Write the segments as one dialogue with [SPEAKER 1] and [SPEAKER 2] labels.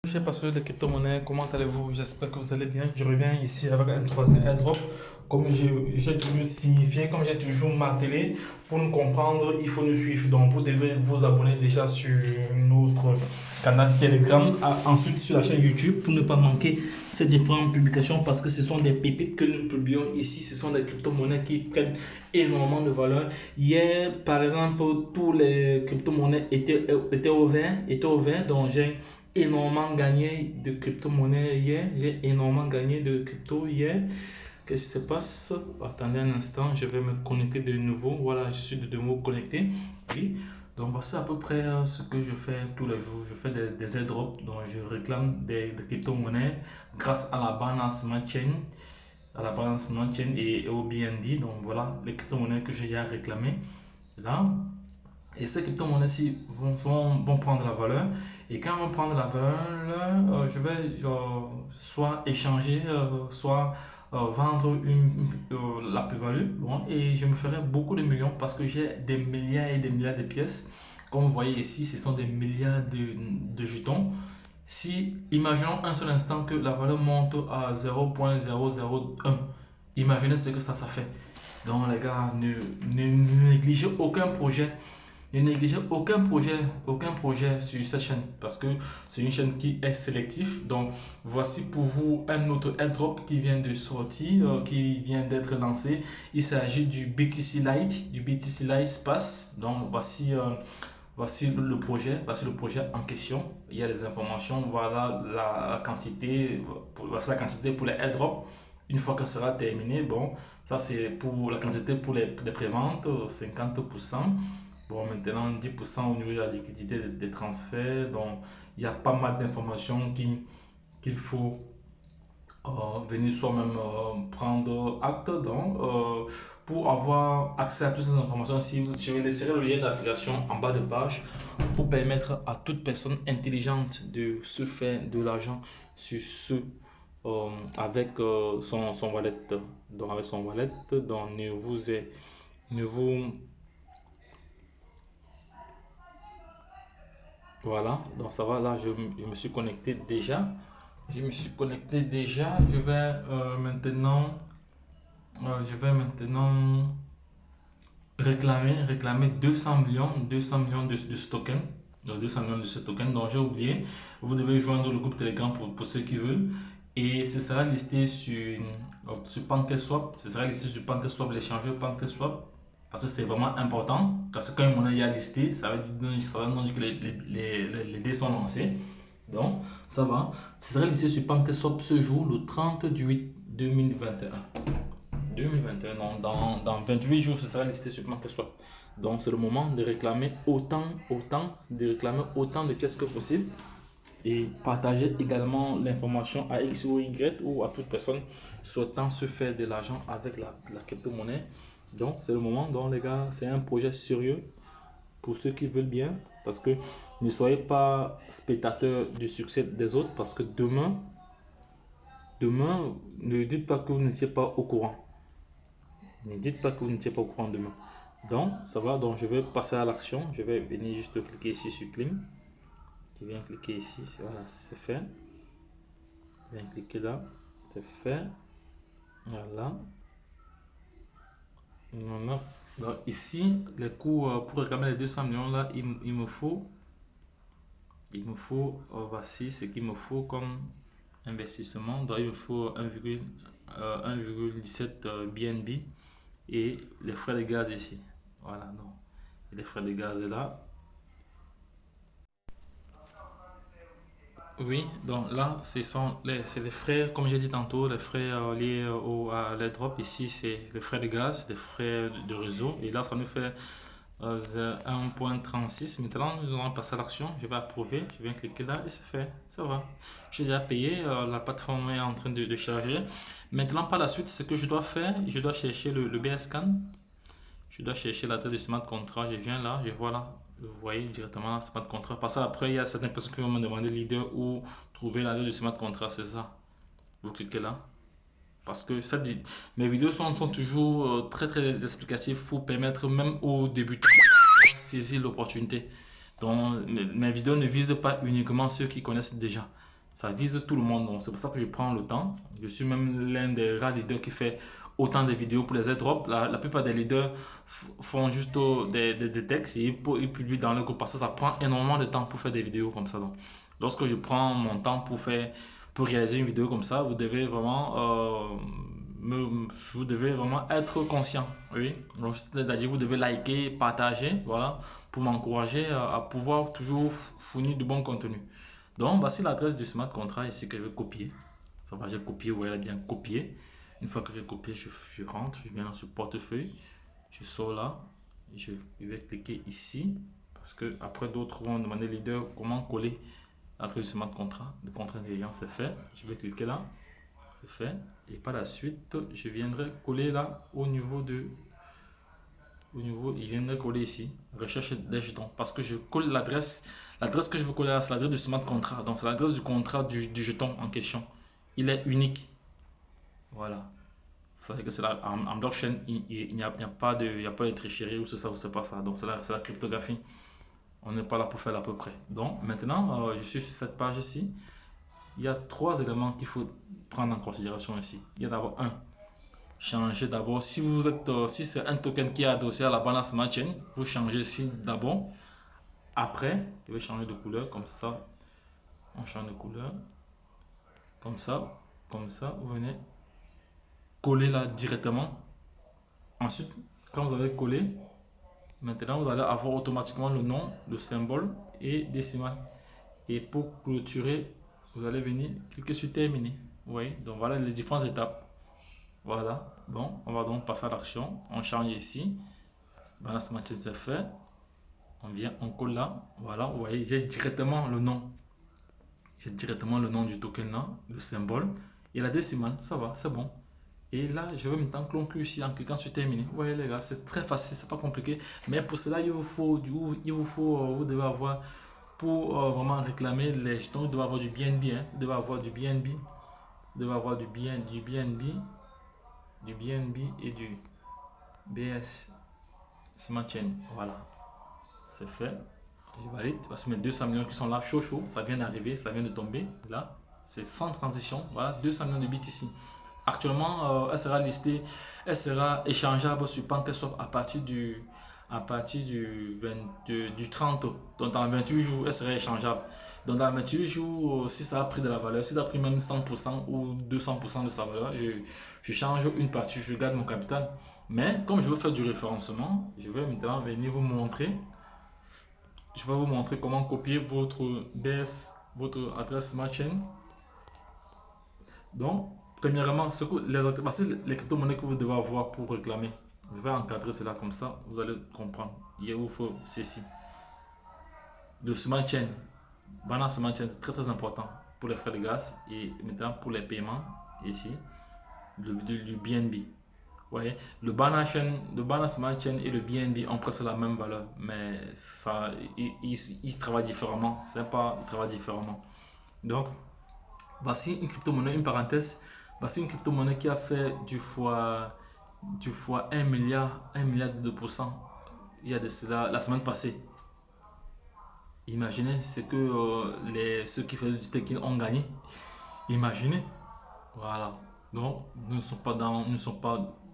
[SPEAKER 1] Chers passionnés de crypto-monnaie, comment allez-vous? J'espère que vous allez bien. Je reviens ici avec un troisième airdrop. Comme j'ai toujours signifié, comme j'ai toujours martelé, pour nous comprendre, il faut nous suivre. Donc, vous devez vous abonner déjà sur notre canal Telegram, ensuite sur la chaîne YouTube pour ne pas manquer ces différentes publications parce que ce sont des pépites que nous publions ici. Ce sont des crypto-monnaies qui prennent énormément de valeur. Hier, par exemple, tous les crypto-monnaies étaient ouverts. Donc, j'ai énormément gagné de crypto-monnaie hier. J'ai énormément gagné de crypto hier. Qu'est-ce qui se passe? Attendez un instant, je vais me connecter de nouveau. Voilà, je suis de nouveau connecté. Oui. Donc, voici à peu près ce que je fais tous les jours. Je fais des airdrops, donc je réclame des crypto-monnaies grâce à la Binance Smart Chain, et au BNB. Donc, voilà les crypto-monnaies que j'ai à réclamer là. Et ces crypto-monnaies-ci vont prendre la valeur. Et quand elles vont prendre la valeur, je vais soit échanger, soit vendre la plus-value. Bon, et je me ferai beaucoup de millions parce que j'ai des milliards et des milliards de pièces. Comme vous voyez ici, ce sont des milliards de jetons. Si, imaginons un seul instant que la valeur monte à 0,001, imaginez ce que ça fait. Donc les gars, ne négligez aucun projet. Ne négligez aucun projet sur cette chaîne parce que c'est une chaîne qui est sélective. Donc, voici pour vous un autre airdrop qui vient de sortir, qui vient d'être lancé. Il s'agit du BTC Lite Space. Donc, voici le projet, en question. Il y a des informations, voilà la quantité, voici la quantité pour les airdrops. Une fois que ça sera terminé, bon, ça c'est pour la quantité pour les préventes, 50%. Bon, maintenant 10% au niveau de la liquidité des transferts. Donc, il y a pas mal d'informations qu'il faut venir soi-même prendre acte. Donc, pour avoir accès à toutes ces informations, je vais laisser le lien d'affiliation en bas de page pour permettre à toute personne intelligente de se faire de l'argent sur avec son wallet. Donc, avec son wallet, donc ne vous voilà, donc ça va, là je me suis connecté déjà. Je vais réclamer 200 millions de ce token. Donc 200 millions de ce token. Donc j'ai oublié, vous devez joindre le groupe Telegram pour ceux qui veulent. Et ce sera listé sur PancakeSwap. Ce sera listé sur PancakeSwap, l'échangeur PancakeSwap. Parce que c'est vraiment important. Parce que quand une monnaie est listée, ça veut dire que les dés sont lancés. Donc, ça va. Ce sera listé sur PancakeSwap ce jour, le 30 du 8 2021. Donc, dans 28 jours, ce sera listé sur PancakeSwap. Donc, c'est le moment de réclamer autant de pièces que possible. Et partager également l'information à X ou Y ou à toute personne souhaitant se faire de l'argent avec la crypto-monnaie. Donc, c'est le moment. Donc, les gars, c'est un projet sérieux pour ceux qui veulent bien. Parce que ne soyez pas spectateurs du succès des autres. Parce que demain, ne dites pas que vous n'étiez pas au courant. Ne dites pas que vous n'étiez pas au courant demain. Donc, ça va. Donc, je vais passer à l'action. Je vais venir juste cliquer ici sur Clim. Qui vient cliquer ici. Voilà, c'est fait. Je viens cliquer là. C'est fait. Voilà. Voilà. Donc ici, les coûts pour réclamer les 200 millions là, il me faut, voici ce qu'il me faut comme investissement. Donc il me faut 1,17 BNB et les frais de gaz ici. Voilà, donc les frais de gaz là. Oui, donc là, c'est les frais, comme j'ai dit tantôt, les frais liés à l'airdrop. Ici, c'est les frais de gaz, les frais de réseau. Et là, ça nous fait 1,36. Maintenant, nous allons passer à l'action. Je vais approuver. Je viens cliquer là et c'est fait. Ça va. J'ai déjà payé. La plateforme est en train de charger. Maintenant, par la suite, ce que je dois faire, je dois chercher le BSCAN. Je dois chercher l'adresse du smart contract. Je viens là, je vois là. Vous voyez directement smart contract. Parce qu'après, il y a certaines personnes qui vont me demander leader ou trouver l'adresse du smart contract. C'est ça. Vous cliquez là. Parce que mes vidéos sont toujours très très explicatives pour permettre même aux débutants de saisir l'opportunité. Donc mes vidéos ne visent pas uniquement ceux qui connaissent déjà. Ça vise tout le monde. Donc, c'est pour ça que je prends le temps. Je suis même l'un des rares leaders qui fait autant de vidéos pour les airdrops. La plupart des leaders font juste des textes et ils publient dans le groupe parce que ça prend énormément de temps pour faire des vidéos comme ça. Donc, lorsque je prends mon temps pour réaliser une vidéo comme ça, vous devez vraiment être conscient. Oui. Donc, c'est-à-dire vous devez liker, partager, voilà, pour m'encourager à pouvoir toujours fournir du bon contenu. Donc, voici l'adresse du smart contract ici que je vais copier. Ça va, j'ai copié, vous voyez bien copier. Une fois que j'ai copié, je rentre, je viens dans ce portefeuille, je sors là, je vais cliquer ici parce que après d'autres vont demander leader comment coller l'adresse du smart contract. Le contrat intelligent, c'est fait. Je vais cliquer là, c'est fait. Et par la suite, je viendrai coller là il viendrait coller ici, recherche des jetons, parce que je colle l'adresse que je veux coller là, c'est l'adresse du smart contract, donc c'est l'adresse du contrat du jeton en question. Il est unique. Voilà. Vous savez que c'est là, en blockchain, il n'y a pas de tricherie ou c'est ça ou c'est pas ça. Donc c'est la cryptographie. On n'est pas là pour faire à peu près. Donc maintenant, je suis sur cette page ici. Il y a trois éléments qu'il faut prendre en considération ici. Il y a d'abord changer d'abord. Si c'est un token qui est adossé à la balance smart chain, vous changez ici d'abord. Après, je vais changer de couleur comme ça. On change de couleur. Comme ça. Comme ça. Vous venez coller là directement. Ensuite, quand vous avez collé, maintenant vous allez avoir automatiquement le nom, le symbole et décimal. Et pour clôturer, vous allez venir cliquer sur terminer. Vous voyez, donc voilà les différentes étapes. Voilà, bon, on va donc passer à l'action. On change ici. Balance match c'est fait. On vient, on colle là. Voilà, vous voyez, j'ai directement le nom. J'ai directement le nom du token là, le symbole et la décimale. Ça va, c'est bon. Et là, je vais maintenant conclure ici en cliquant sur terminer. Vous voyez les gars, c'est très facile, c'est pas compliqué. Mais pour cela, vous devez avoir, pour vraiment réclamer les jetons, vous devez avoir du BNB. Hein. Vous devez avoir du BNB. Vous devez avoir du BNB et du BS Smart Chain. Voilà, c'est fait. Je valide parce que mes 200 millions qui sont là, chaud, ça vient d'arriver, ça vient de tomber. Là, c'est sans transition. Voilà, 200 millions de BTC. Actuellement, elle sera listée, elle sera échangeable sur PancakeSwap à partir du 30. Donc, dans 28 jours, elle sera échangeable. Donc, dans 28 jours, si ça a pris de la valeur, si ça a pris même 100% ou 200% de sa valeur, je change une partie, je garde mon capital. Mais comme je veux faire du référencement, je vais maintenant venir vous montrer. Je vais vous montrer comment copier votre adresse Smart Chain. Donc, premièrement, les crypto-monnaies que vous devez avoir pour réclamer, je vais encadrer cela comme ça, vous allez comprendre. Il vous faut ceci. Le Smart Chain, Binance Smart Chain, c'est très important pour les frais de gaz et maintenant pour les paiements ici, du BNB. Vous voyez, le Binance Smart Chain et le BNB ont presque la même valeur, mais ça, ils travaillent différemment. C'est pas, ils travaillent différemment. Donc, voici une crypto-monnaie, une parenthèse. Voici une crypto-monnaie qui a fait du fois 1 milliard, 1 milliard de 2%. Il y a de cela la semaine passée. Imaginez ce que ceux qui faisaient du staking ont gagné. Imaginez. Voilà. Donc, nous ne sommes pas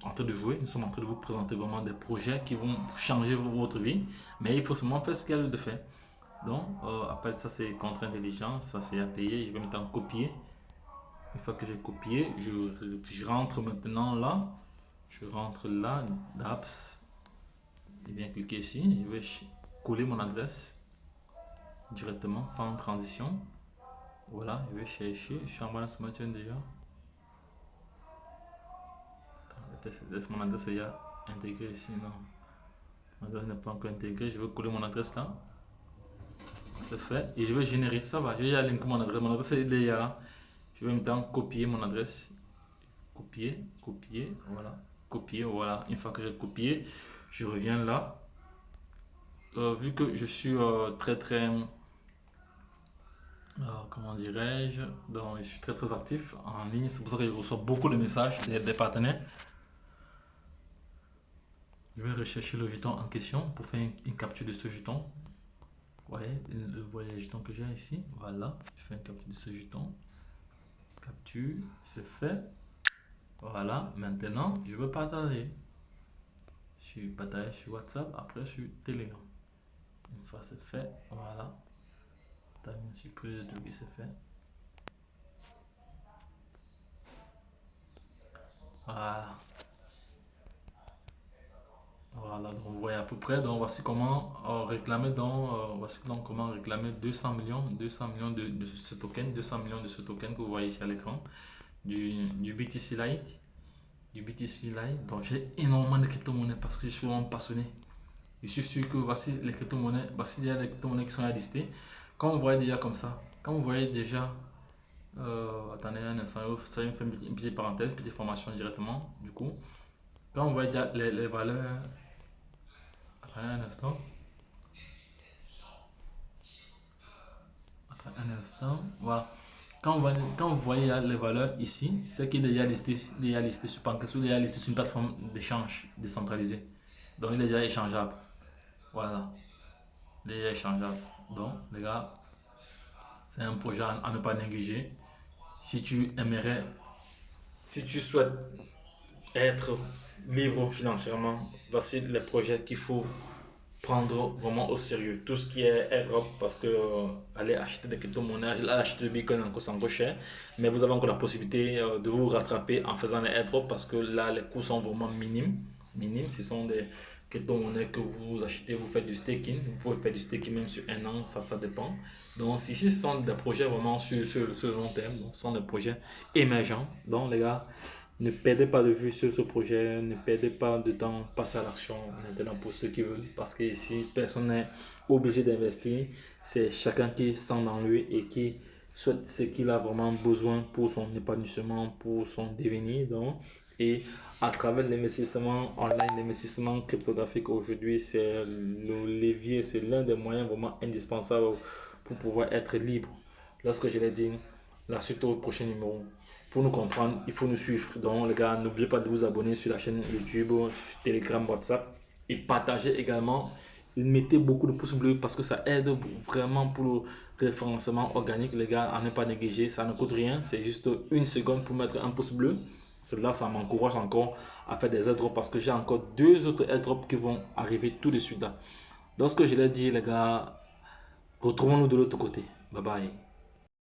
[SPEAKER 1] en train de jouer. Nous sommes en train de vous présenter vraiment des projets qui vont changer votre vie. Mais il faut seulement faire ce qu'il y a de faire. Donc, après ça, c'est contre intelligence. Ça, c'est à payer. Je vais maintenant copier. Une fois que j'ai copié, je rentre maintenant là. Je rentre là, d'apps. Je viens cliquer ici. Je vais coller mon adresse directement sans transition. Voilà, je vais chercher. Je suis en balance Smart Chain déjà. Laisse mon adresse déjà intégrée ici. Non, mon adresse n'est pas encore intégrée. Je vais coller mon adresse là. C'est fait. Et je vais générer. Ça va, je vais linker mon adresse. Mon adresse est déjà là. Je vais maintenant copier mon adresse. Copier, voilà. Copier, voilà. Une fois que j'ai copié, je reviens là. Vu que je suis comment dirais-je, donc je suis très actif en ligne, c'est pour ça que je reçois beaucoup de messages des partenaires. Je vais rechercher le jeton en question pour faire une capture de ce jeton. Vous voyez les jetons que j'ai ici. Voilà, je fais une capture de ce jeton. Capture, c'est fait. Voilà, maintenant je veux partager. Je partage sur WhatsApp, après sur Telegram. Une fois c'est fait, voilà. T'as une surprise de truc, c'est fait. Voilà. Voilà, donc vous voyez à peu près. Donc voici comment réclamer comment réclamer 200 millions de ce token, 200 millions de ce token que vous voyez ici à l'écran du BTC Lite, du BTC Lite. Donc j'ai énormément de crypto-monnaies parce que je suis vraiment passionné. Je suis sûr que voici les crypto-monnaies, voici déjà les crypto-monnaies qui sont à lister. Quand vous voyez déjà comme ça, quand vous voyez déjà, attendez un instant, ça me fait une petite parenthèse, une petite formation directement. Du coup, quand vous voyez déjà les valeurs, attendez un instant, voilà. Quand vous voyez les valeurs ici, c'est qu'il est déjà listé sur Pancasou, il est déjà listé sur une plateforme d'échange décentralisée. Donc il est déjà échangeable. Voilà, il est déjà échangeable. Donc les gars, c'est un projet à ne pas négliger. Si tu aimerais, si tu souhaites être libre financièrement, voici les projets qu'il faut prendre vraiment au sérieux. Tout ce qui est airdrop, parce que aller acheter des crypto-monnaies, aller acheter du bitcoin encore, c'est encore cher. Mais vous avez encore la possibilité de vous rattraper en faisant les airdrops parce que là, les coûts sont vraiment minimes. Minimes, ce sont des crypto-monnaies que vous achetez, vous faites du staking. Vous pouvez faire du staking même sur un an, ça dépend. Donc, ici, ce sont des projets vraiment sur le long terme. Donc, ce sont des projets émergents. Donc, les gars, ne perdez pas de vue sur ce projet, ne perdez pas de temps, passez à l'action maintenant pour ceux qui veulent, parce que ici, personne n'est obligé d'investir, c'est chacun qui sent dans lui et qui souhaite ce qu'il a vraiment besoin pour son épanouissement, pour son devenir. Donc, et à travers l'investissement online, l'investissement cryptographique aujourd'hui, c'est le levier, c'est l'un des moyens vraiment indispensables pour pouvoir être libre. Lorsque je l'ai dit, la suite au prochain numéro. Pour nous comprendre, il faut nous suivre. Donc, les gars, n'oubliez pas de vous abonner sur la chaîne YouTube, sur Telegram, WhatsApp et partagez également. Mettez beaucoup de pouces bleus parce que ça aide vraiment pour le référencement organique. Les gars, à ne pas négliger, ça ne coûte rien. C'est juste une seconde pour mettre un pouce bleu. Cela, ça m'encourage encore à faire des airdrops parce que j'ai encore deux autres airdrops qui vont arriver tout de suite là. Donc, ce que je l'ai dit, les gars, retrouvons-nous de l'autre côté. Bye bye.